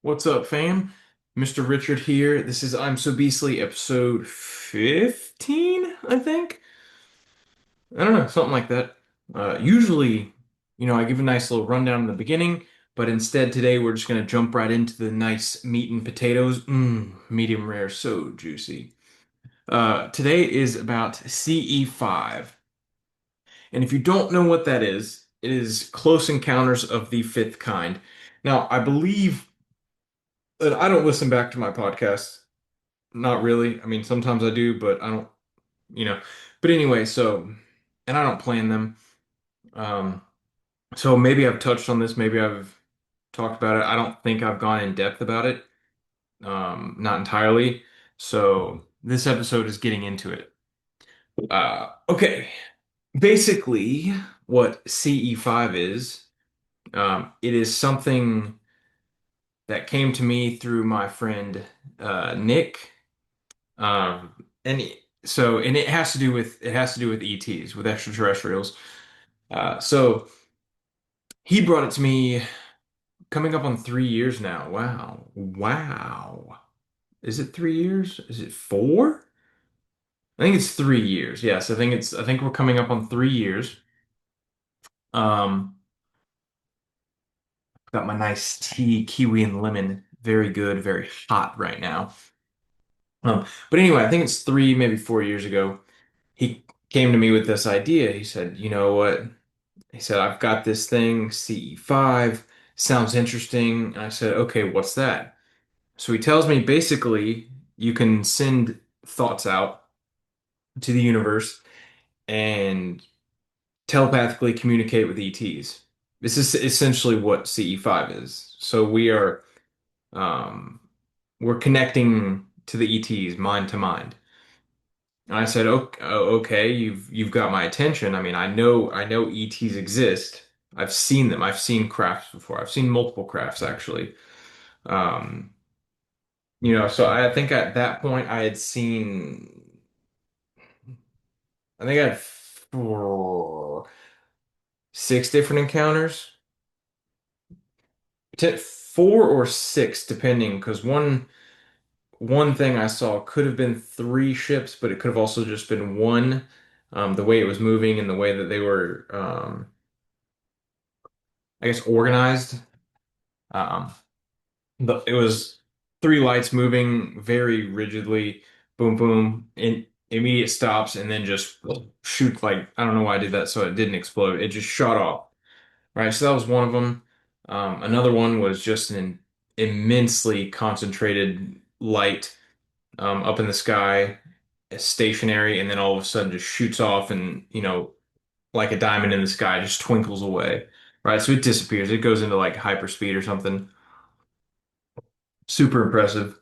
What's up, fam? Mr. Richard here. This is I'm So Beastly episode 15, I think. I don't know, something like that. Usually, I give a nice little rundown in the beginning, but instead today we're just gonna jump right into the nice meat and potatoes. Medium rare, so juicy. Today is about CE5. And if you don't know what that is, it is Close Encounters of the Fifth Kind. Now, I believe that I don't listen back to my podcast. Not really. I mean, sometimes I do, but I don't, you know. But anyway, and I don't plan them. Um, so maybe I've touched on this, maybe I've talked about it. I don't think I've gone in depth about it. Not entirely. So this episode is getting into it. Okay. Basically, what CE5 is, it is something that came to me through my friend Nick. And and it has to do with ETs, with extraterrestrials. So he brought it to me coming up on 3 years now. Wow. Wow. Is it 3 years? Is it four? I think it's 3 years. Yes, I think we're coming up on 3 years. Um, got my nice tea, kiwi and lemon. Very good, very hot right now. But anyway, I think it's 3, maybe 4 years ago. He came to me with this idea. He said, you know what? He said, I've got this thing, CE5, sounds interesting. And I said, okay, what's that? So he tells me basically you can send thoughts out to the universe and telepathically communicate with ETs. This is essentially what CE5 is. So um, we're connecting to the ETs mind to mind. And I said, okay, okay, you've got my attention. I mean, I know ETs exist. I've seen them. I've seen crafts before. I've seen multiple crafts actually. Um, so I think at that point I think I had 6 different encounters. 4 or 6 depending, because one thing I saw could have been 3 ships, but it could have also just been one. The way it was moving and the way that they were, I guess, organized. Um, but it was 3 lights moving very rigidly, boom, boom, in immediate stops, and then just shoot like I don't know why I did that, so it didn't explode. It just shot off. Right, so that was one of them. Another one was just an immensely concentrated light up in the sky, stationary, and then all of a sudden just shoots off and, like a diamond in the sky, just twinkles away. Right, so it disappears. It goes into like hyperspeed or something. Super impressive.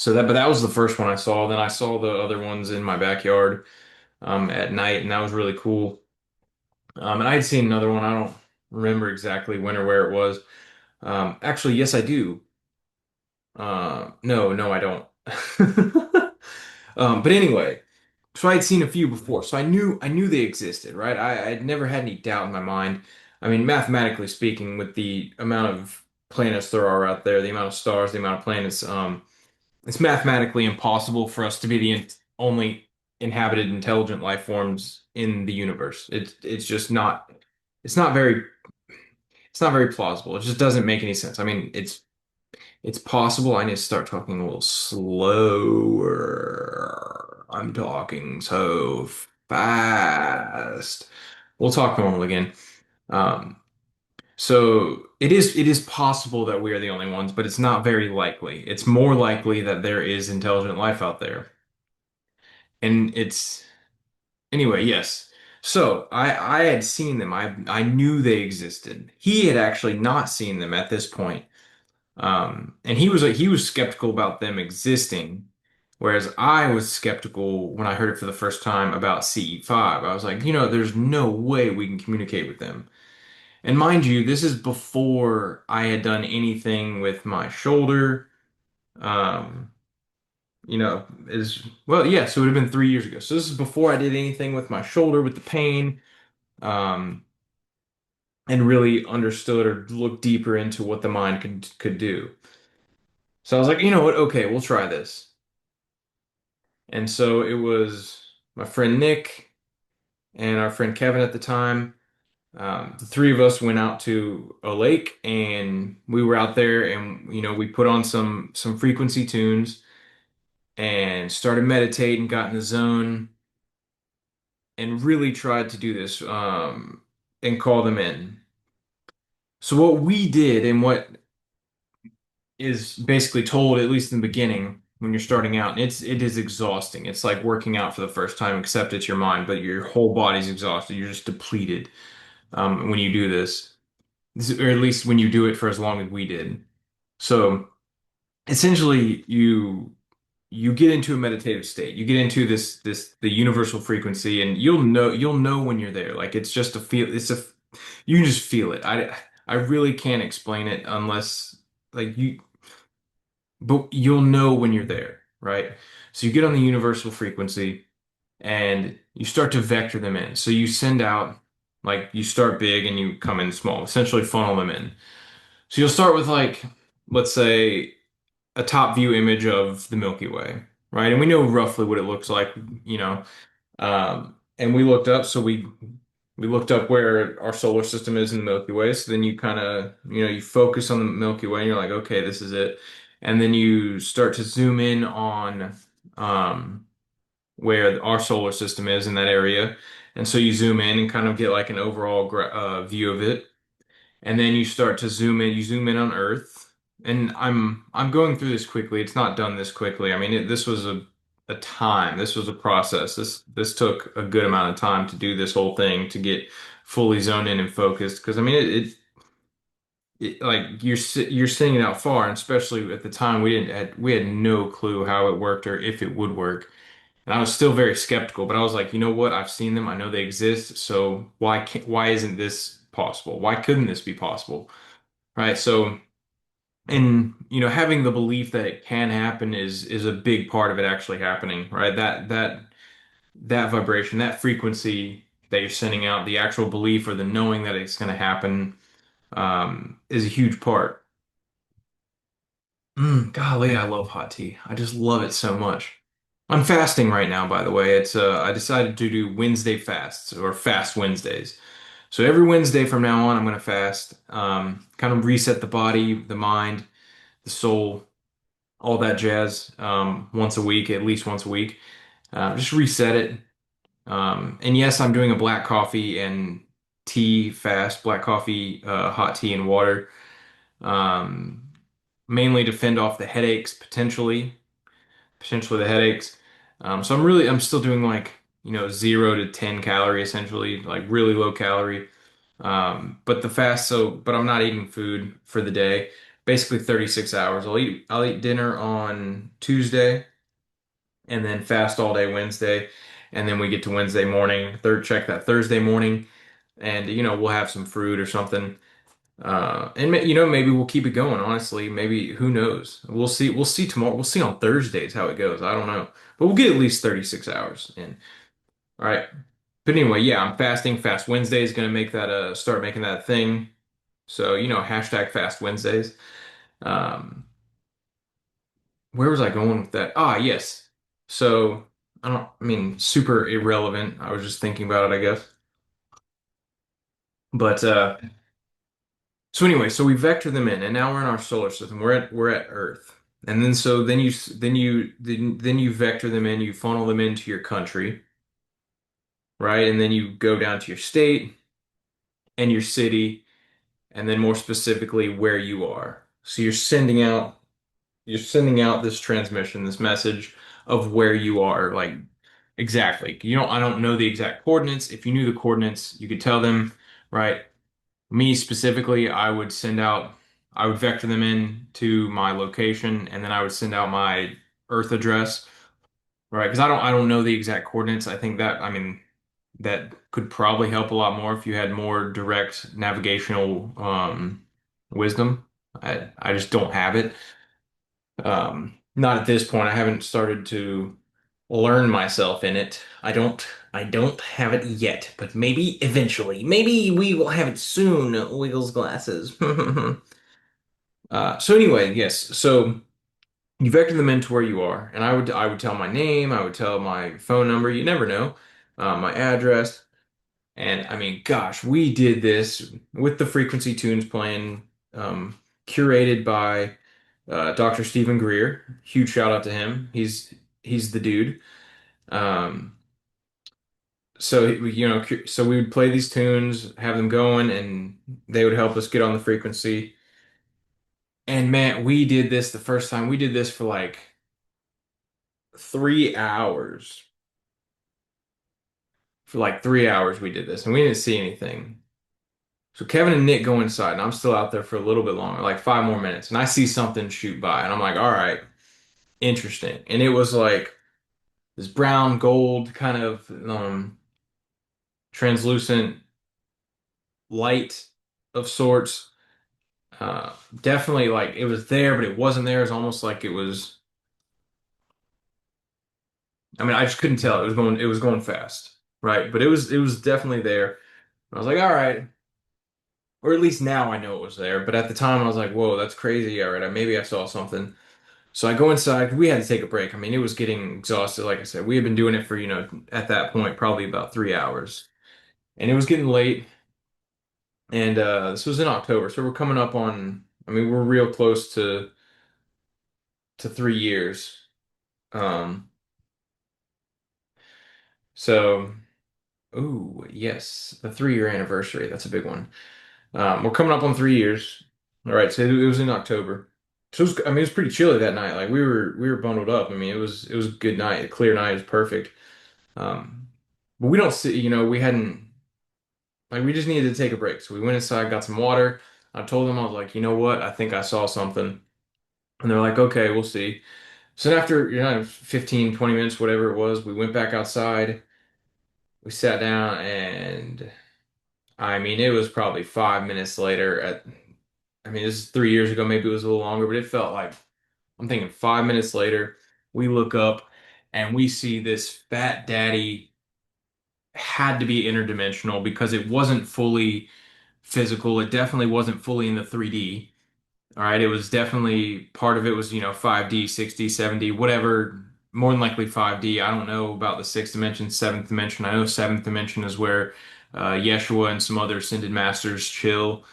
But that was the first one I saw. Then I saw the other ones in my backyard at night, and that was really cool. And I had seen another one. I don't remember exactly when or where it was. Actually, yes, I do. No, no, I don't. But anyway, so I had seen a few before, so I knew they existed, right? I'd never had any doubt in my mind. I mean, mathematically speaking, with the amount of planets there are out there, the amount of stars, the amount of planets, it's mathematically impossible for us to be the only inhabited intelligent life forms in the universe. It's just not it's not very it's not very plausible. It just doesn't make any sense. I mean, it's possible. I need to start talking a little slower. I'm talking so fast. We'll talk normal again. Um, so it is possible that we are the only ones, but it's not very likely. It's more likely that there is intelligent life out there. And it's anyway, yes. So I had seen them. I knew they existed. He had actually not seen them at this point. And he was skeptical about them existing, whereas I was skeptical when I heard it for the first time about CE5. I was like, there's no way we can communicate with them. And mind you, this is before I had done anything with my shoulder. Um, is well, yeah, so it would have been 3 years ago. So this is before I did anything with my shoulder with the pain. Um, and really understood or looked deeper into what the mind could do. So I was like, you know what? Okay, we'll try this. And so it was my friend Nick and our friend Kevin at the time. The three of us went out to a lake and we were out there and we put on some frequency tunes and started meditating, got in the zone and really tried to do this and call them in. So what we did and what is basically told, at least in the beginning, when you're starting out, and it is exhausting. It's like working out for the first time, except it's your mind, but your whole body's exhausted. You're just depleted when you do this. Or at least when you do it for as long as we did. So essentially, you get into a meditative state. You get into this the universal frequency, and you'll know when you're there. Like it's just a feel. You can just feel it. I really can't explain it unless like you. But you'll know when you're there, right? So you get on the universal frequency and you start to vector them in. So you send out, like, you start big and you come in small, essentially funnel them in. So you'll start with, like, let's say a top view image of the Milky Way, right? And we know roughly what it looks like, you know. And we looked up, so we looked up where our solar system is in the Milky Way. So then you kind of, you focus on the Milky Way and you're like, okay, this is it. And then you start to zoom in on um, where our solar system is in that area. And so you zoom in and kind of get like an overall view of it. And then you start to zoom in. You zoom in on Earth, and I'm going through this quickly. It's not done this quickly. I mean, this was a time. This was a process. This took a good amount of time to do this whole thing to get fully zoned in and focused. Because I mean, like you're seeing it out far, and especially at the time we had no clue how it worked or if it would work. And I was still very skeptical, but I was like, you know what? I've seen them. I know they exist. So why isn't this possible? Why couldn't this be possible? Right. So, and having the belief that it can happen is a big part of it actually happening, right? That vibration, that frequency that you're sending out, the actual belief or the knowing that it's going to happen, is a huge part. Golly, I love hot tea. I just love it so much. I'm fasting right now, by the way. It's I decided to do Wednesday fasts or fast Wednesdays. So every Wednesday from now on, I'm going to fast, kind of reset the body, the mind, the soul, all that jazz, once a week, at least once a week. Just reset it. And yes, I'm doing a black coffee and tea fast, black coffee, hot tea and water, um, mainly to fend off the headaches, potentially the headaches. So I'm still doing like, 0 to 10 calorie essentially, like really low calorie. But the fast, but I'm not eating food for the day. Basically 36 hours. I'll eat dinner on Tuesday and then fast all day Wednesday. And then we get to Wednesday morning, check that Thursday morning, and we'll have some fruit or something. And maybe we'll keep it going, honestly. Maybe who knows? We'll see. We'll see tomorrow. We'll see on Thursdays how it goes. I don't know. But we'll get at least 36 hours in. All right. But anyway, yeah, I'm fasting. Fast Wednesday is gonna make that start making that a thing. So, hashtag Fast Wednesdays. Um, where was I going with that? Ah, yes. So, I mean, super irrelevant. I was just thinking about it, I guess. But so anyway, so we vector them in, and now we're in our solar system. We're at Earth. And then then you vector them in, you funnel them into your country, right? And then you go down to your state and your city, and then more specifically where you are. So you're sending out this transmission, this message of where you are, like exactly. I don't know the exact coordinates. If you knew the coordinates, you could tell them, right? Me specifically, I would vector them in to my location, and then I would send out my Earth address, right? Because I don't know the exact coordinates. I think that, I mean, that could probably help a lot more if you had more direct navigational wisdom. I just don't have it. Not at this point. I haven't started to. learn myself in it. I don't have it yet, but maybe eventually. Maybe we will have it soon, Wiggles glasses. So anyway, yes. So you vector them into where you are, and I would tell my name, I would tell my phone number, you never know, my address. And I mean, gosh, we did this with the frequency tunes plan, curated by Dr. Stephen Greer. Huge shout out to him. He's the dude. Um, so we would play these tunes, have them going, and they would help us get on the frequency. And man, we did this the first time. We did this for like 3 hours. For like 3 hours, we did this, and we didn't see anything. So Kevin and Nick go inside, and I'm still out there for a little bit longer, like 5 more minutes, and I see something shoot by, and I'm like, all right, interesting. And it was like this brown gold kind of translucent light of sorts. Definitely like it was there, but it wasn't there. It's almost like it was. I mean, I just couldn't tell. It was going fast, right? But it was definitely there. I was like, all right, or at least now I know it was there. But at the time, I was like, whoa, that's crazy. All right, maybe I saw something. So I go inside. We had to take a break. I mean, it was getting exhausted. Like I said, we had been doing it for, at that point, probably about 3 hours. And it was getting late. And this was in October. So we're coming up on, I mean, we're real close to 3 years. Um, so, ooh, yes, the 3 year anniversary. That's a big one. We're coming up on 3 years. All right. So it was in October. So I mean, it was pretty chilly that night. Like we were bundled up. I mean, it was a good night, a clear night. It was perfect. But we don't see, we hadn't, like, we just needed to take a break. So we went inside, got some water. I told them, I was like, you know what? I think I saw something. And they're like, okay, we'll see. So then after, 15, 20 minutes, whatever it was, we went back outside. We sat down and I mean, it was probably 5 minutes later I mean, this is 3 years ago. Maybe it was a little longer, but it felt like, I'm thinking 5 minutes later, we look up and we see this fat daddy had to be interdimensional because it wasn't fully physical. It definitely wasn't fully in the 3D. All right. It was definitely part of it was, 5D, 6D, 7D, whatever. More than likely 5D. I don't know about the sixth dimension, seventh dimension. I know seventh dimension is where Yeshua and some other ascended masters chill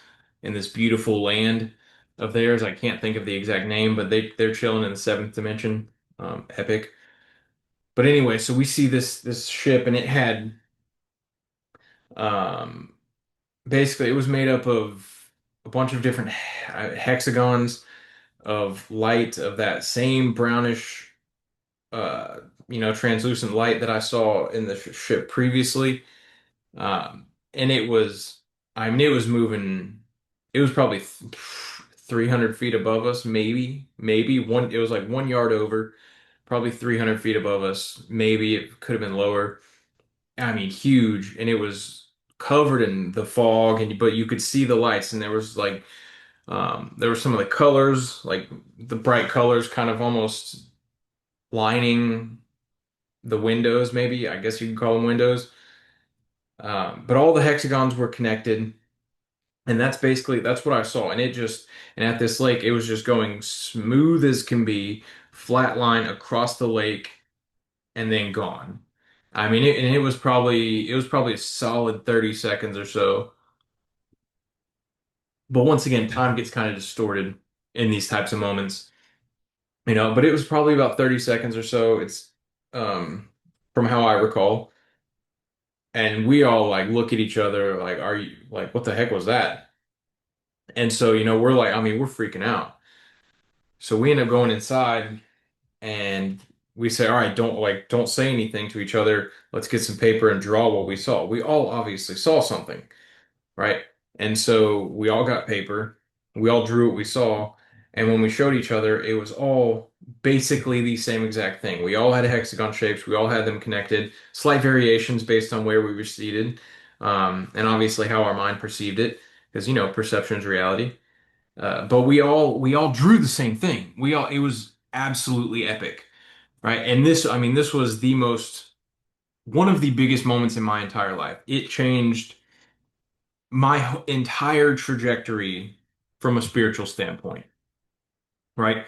in this beautiful land of theirs. I can't think of the exact name, but they're chilling in the seventh dimension. Epic. But anyway, so we see this ship and it had um basically, it was made up of a bunch of different hexagons of light of that same brownish, translucent light that I saw in the ship previously. And I mean, it was moving. It was probably 300 feet above us, maybe one. It was like 1 yard over, probably 300 feet above us. Maybe it could have been lower. I mean, huge, and it was covered in the fog, and but you could see the lights, and there was like there were some of the colors, like the bright colors, kind of almost lining the windows. Maybe I guess you could call them windows. But all the hexagons were connected, and that's what I saw. And at this lake, it was just going smooth as can be, flat line across the lake, and then gone. I mean, and it was probably a solid 30 seconds or so. But once again, time gets kind of distorted in these types of moments, but it was probably about 30 seconds or so. It's um from how I recall. And we all like look at each other like, are you like, what the heck was that? And so, we're like, I mean, we're freaking out. So we end up going inside and we say, all right, don't say anything to each other. Let's get some paper and draw what we saw. We all obviously saw something. Right? And so we all got paper, we all drew what we saw, and when we showed each other, it was all basically the same exact thing. We all had hexagon shapes, we all had them connected, slight variations based on where we were seated, and obviously how our mind perceived it, because perception is reality. But we all drew the same thing. It was absolutely epic. right? And this, I mean, this was the most one of the biggest moments in my entire life. It changed my entire trajectory from a spiritual standpoint, right?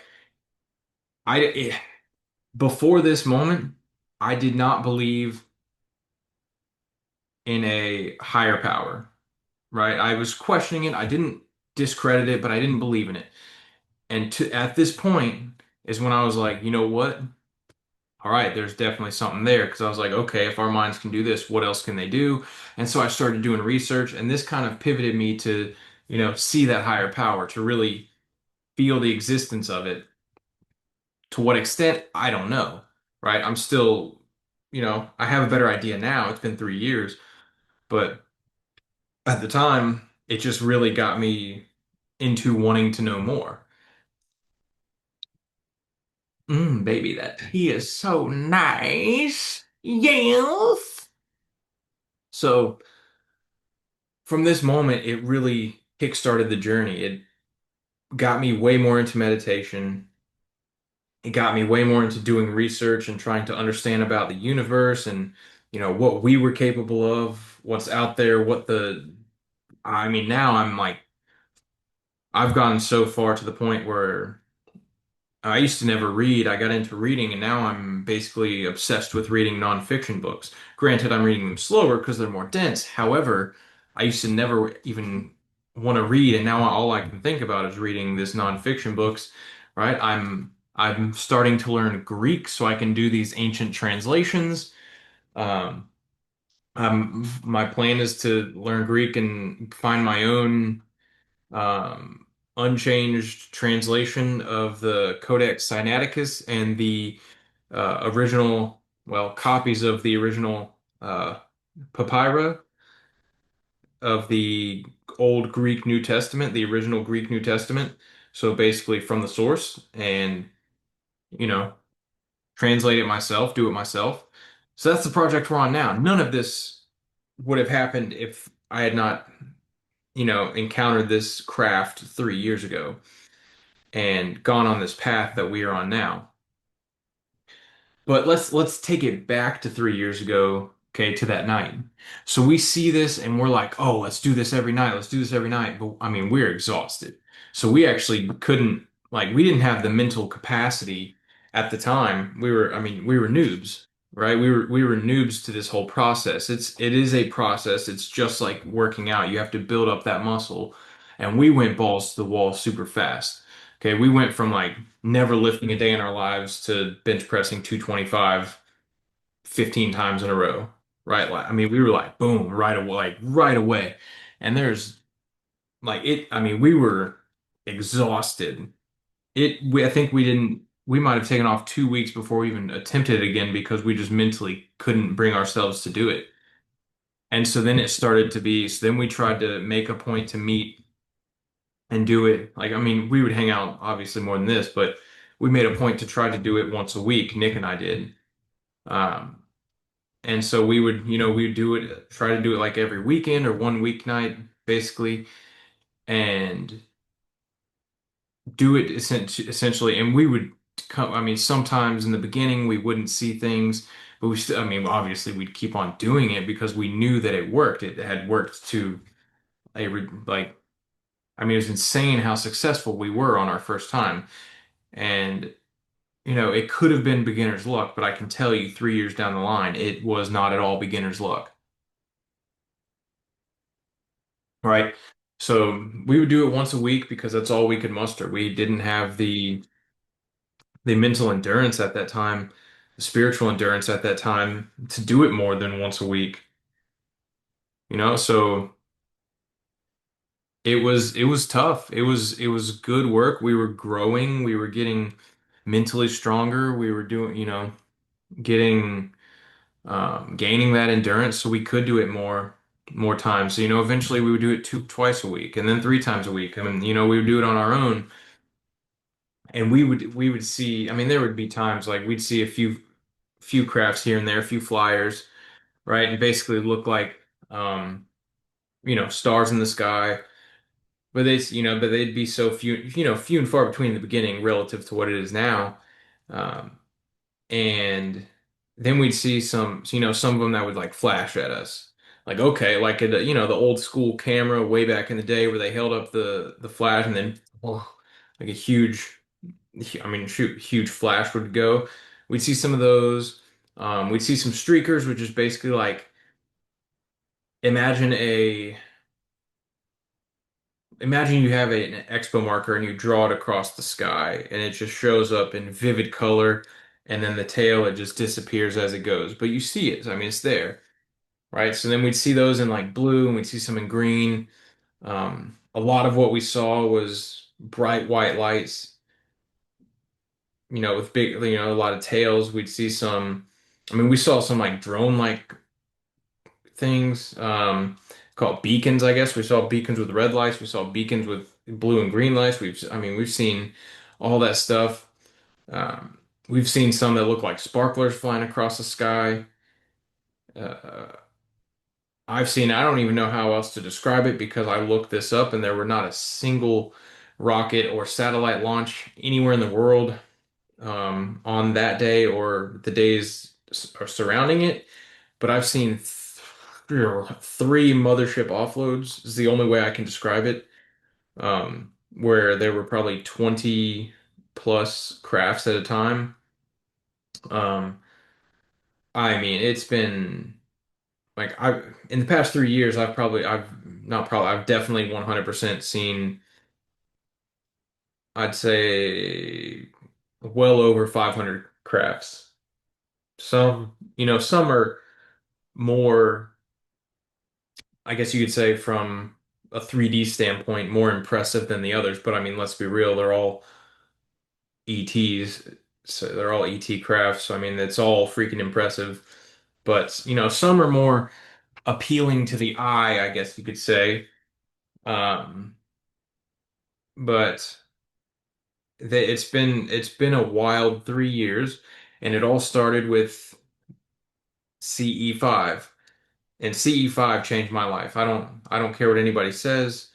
I before this moment, I did not believe in a higher power, right? I was questioning it. I didn't discredit it, but I didn't believe in it. And at this point is when I was like, you know what? All right, there's definitely something there because I was like, okay, if our minds can do this, what else can they do? And so I started doing research, and this kind of pivoted me to, see that higher power, to really feel the existence of it. To what extent, I don't know, right? I'm still, I have a better idea now. It's been 3 years, but at the time, it just really got me into wanting to know more. Baby, that tea is so nice. Yes. So from this moment, it really kickstarted the journey. It got me way more into meditation. It got me way more into doing research and trying to understand about the universe and, what we were capable of, what's out there, I mean, now I'm like, I've gotten so far to the point where I used to never read. I got into reading, and now I'm basically obsessed with reading nonfiction books. Granted, I'm reading them slower because they're more dense. However, I used to never even want to read, and now all I can think about is reading this nonfiction books, right? I'm starting to learn Greek so I can do these ancient translations. Um, my plan is to learn Greek and find my own um, unchanged translation of the Codex Sinaiticus and the original, well, copies of the original papyra of the old Greek New Testament, the original Greek New Testament. So basically from the source and, you know, translate it myself, do it myself. So that's the project we're on now. None of this would have happened if I had not, encountered this craft 3 years ago and gone on this path that we are on now. But let's take it back to 3 years ago, okay, to that night. So we see this and we're like, oh, let's do this every night. Let's do this every night. But I mean, we're exhausted. So we actually couldn't, like, we didn't have the mental capacity at the time. I mean, we were noobs, right? We were noobs to this whole process. It is a process. It's just like working out. You have to build up that muscle. And we went balls to the wall super fast. Okay, we went from like never lifting a day in our lives to bench pressing 225 15 times in a row. Right? Like, I mean, we were like boom, right away, like right away. And there's like I mean, we were exhausted. I think we might have taken off 2 weeks before we even attempted it again because we just mentally couldn't bring ourselves to do it. And so then it started to be, so then we tried to make a point to meet and do it. Like, I mean, we would hang out obviously more than this, but we made a point to try to do it once a week. Nick and I did. Um, and so we would do it, try to do it like every weekend or one weeknight, basically, and do it essentially. And we would come, I mean, sometimes in the beginning we wouldn't see things, but we still, I mean, obviously we'd keep on doing it because we knew that it worked. It had worked to like, I mean, it was insane how successful we were on our first time. And it could have been beginner's luck, but I can tell you 3 years down the line, it was not at all beginner's luck, right? So we would do it once a week because that's all we could muster. We didn't have the mental endurance at that time, the spiritual endurance at that time to do it more than once a week, So it was tough. It was good work. We were growing. We were getting mentally stronger. We were doing, getting gaining that endurance so we could do it more times. So, eventually we would do it twice a week and then 3 times a week. I mean, we would do it on our own and we would see, I mean, there would be times like we'd see a few crafts here and there, a few flyers, right? And basically look like um, stars in the sky. But they'd be so few and far between in the beginning relative to what it is now. Um, and then we'd see some, some of them that would like flash at us. Like, okay, like the old school camera way back in the day where they held up the flash and then like a huge, I mean, shoot, huge flash would go. We'd see some of those. We'd see some streakers, which is basically like imagine a imagine you have an expo marker and you draw it across the sky and it just shows up in vivid color and then the tail it just disappears as it goes. But you see it. I mean, it's there, right? So then we'd see those in like blue and we'd see some in green. A lot of what we saw was bright white lights, with big, a lot of tails. We'd see some, I mean, we saw some like drone-like things, called beacons, I guess. We saw beacons with red lights. We saw beacons with blue and green lights. I mean, we've seen all that stuff. We've seen some that look like sparklers flying across the sky. Uh, I don't even know how else to describe it because I looked this up and there were not a single rocket or satellite launch anywhere in the world, on that day or the days surrounding it. But I've seen three mothership offloads is the only way I can describe it. Where there were probably 20 plus crafts at a time. Um, I mean, it's been like I in the past 3 years, I've not probably I've definitely 100% seen, I'd say, well over 500 crafts. Some are more, I guess you could say from a 3D standpoint, more impressive than the others. But I mean, let's be real, they're all ETs. So they're all ET crafts. So I mean, it's all freaking impressive. But, some are more appealing to the eye, I guess you could say. Um, but it's been a wild 3 years, and it all started with CE5. And CE5 changed my life. I don't care what anybody says.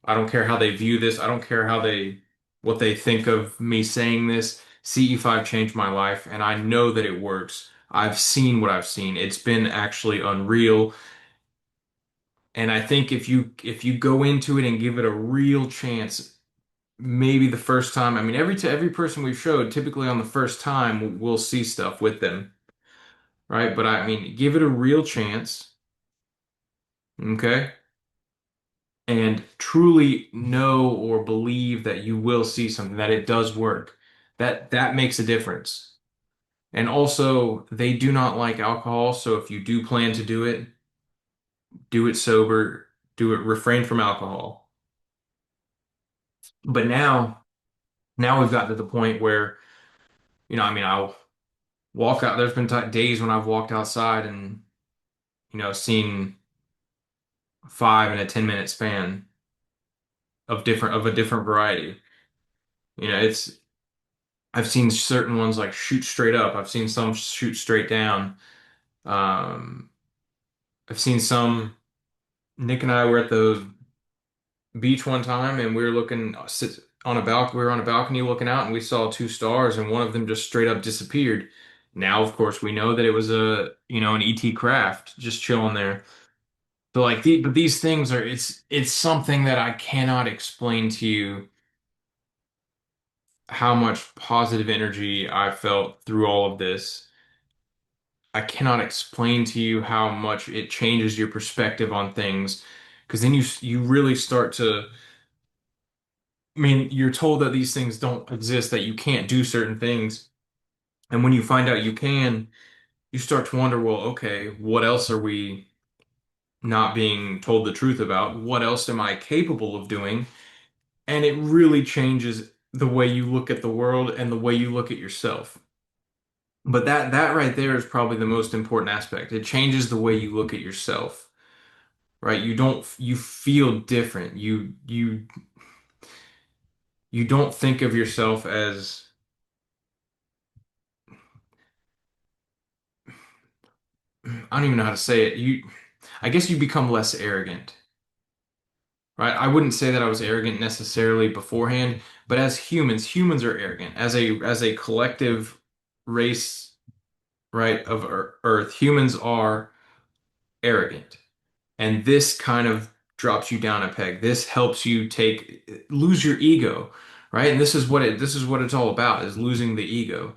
I don't care how they view this. I don't care what they think of me saying this. CE5 changed my life, and I know that it works. I've seen what I've seen. It's been actually unreal. And I think if you go into it and give it a real chance, maybe the first time, I mean, every person we've showed, typically on the first time, we'll see stuff with them, right? But I mean, give it a real chance, okay? And truly know or believe that you will see something, that it does work. That makes a difference. And also, they do not like alcohol, so if you do plan to do it sober, refrain from alcohol. But now we've gotten to the point where, I mean, I'll walk out. There's been days when I've walked outside and, seen five in a 10-minute span of a different variety. It's I've seen certain ones like shoot straight up. I've seen some shoot straight down. Um, I've seen some. Nick and I were at the beach one time, and we were looking sit on a balcony. We were on a balcony looking out, and we saw two stars, and one of them just straight up disappeared. Now, of course, we know that it was an ET craft just chilling there. So like but these things are it's something that I cannot explain to you how much positive energy I felt through all of this. I cannot explain to you how much it changes your perspective on things, because then you really start to, I mean, you're told that these things don't exist, that you can't do certain things. And when you find out you can, you start to wonder, well, okay, what else are we not being told the truth about? What else am I capable of doing? And it really changes the way you look at the world and the way you look at yourself. But that right there is probably the most important aspect. It changes the way you look at yourself, right? You feel different. You don't think of yourself as, I don't even know how to say it. I guess you become less arrogant, right? I wouldn't say that I was arrogant necessarily beforehand, but as humans are arrogant. As a collective race, right, of Earth, humans are arrogant. And this kind of drops you down a peg. This helps you lose your ego, right? And this is what it's all about, is losing the ego.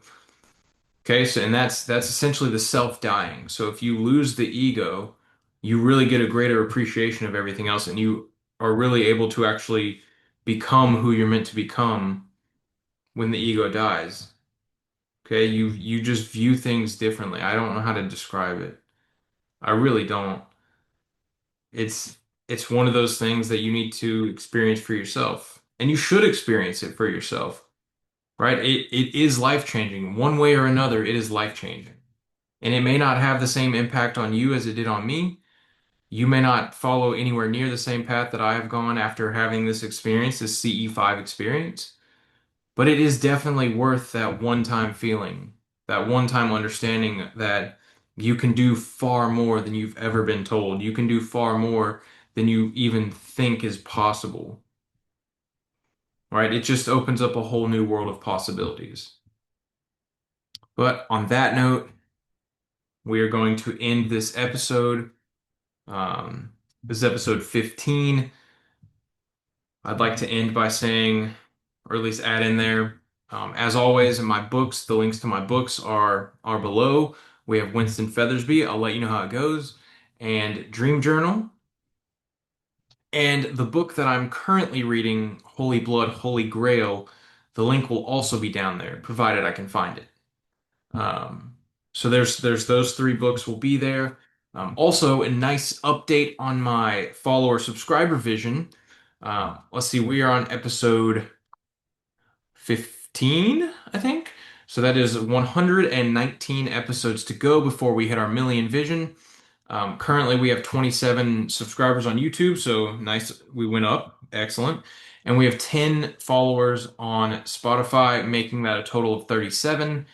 Okay, so and that's essentially the self-dying. So if you lose the ego, you really get a greater appreciation of everything else, and you are really able to actually become who you're meant to become when the ego dies. Okay, you just view things differently. I don't know how to describe it. I really don't. It's it's one of those things that you need to experience for yourself, and you should experience it for yourself, right? It is life-changing. One way or another, it is life-changing. And it may not have the same impact on you as it did on me. You may not follow anywhere near the same path that I have gone after having this experience, this CE5 experience. But it is definitely worth that one-time feeling, that one-time understanding that you can do far more than you've ever been told. You can do far more than you even think is possible, right? It just opens up a whole new world of possibilities. But on that note, we are going to end this episode. This is episode 15. I'd like to end by saying, or at least add in there, as always, in my books, the links to my books are below. We have Winston Feathersby. I'll let you know how it goes, and Dream Journal, and the book that I'm currently reading, Holy Blood, Holy Grail. The link will also be down there, provided I can find it. Um, so there's those three books will be there. Also, a nice update on my follower subscriber vision. Let's see, we are on episode 15, I think. So that is 119 episodes to go before we hit our million vision. Currently, we have 27 subscribers on YouTube, so nice. We went up. Excellent. And we have 10 followers on Spotify, making that a total of 37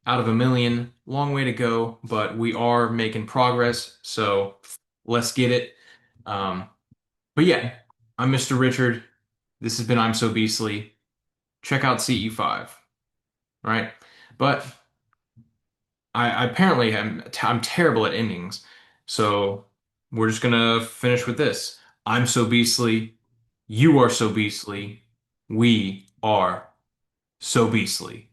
out of a million. Long way to go, but we are making progress. So let's get it. Um, but yeah, I'm Mr. Richard. This has been I'm So Beastly. Check out CE5, right? But I apparently I'm terrible at endings. So we're just gonna finish with this. I'm so beastly. You are so beastly. We are so beastly.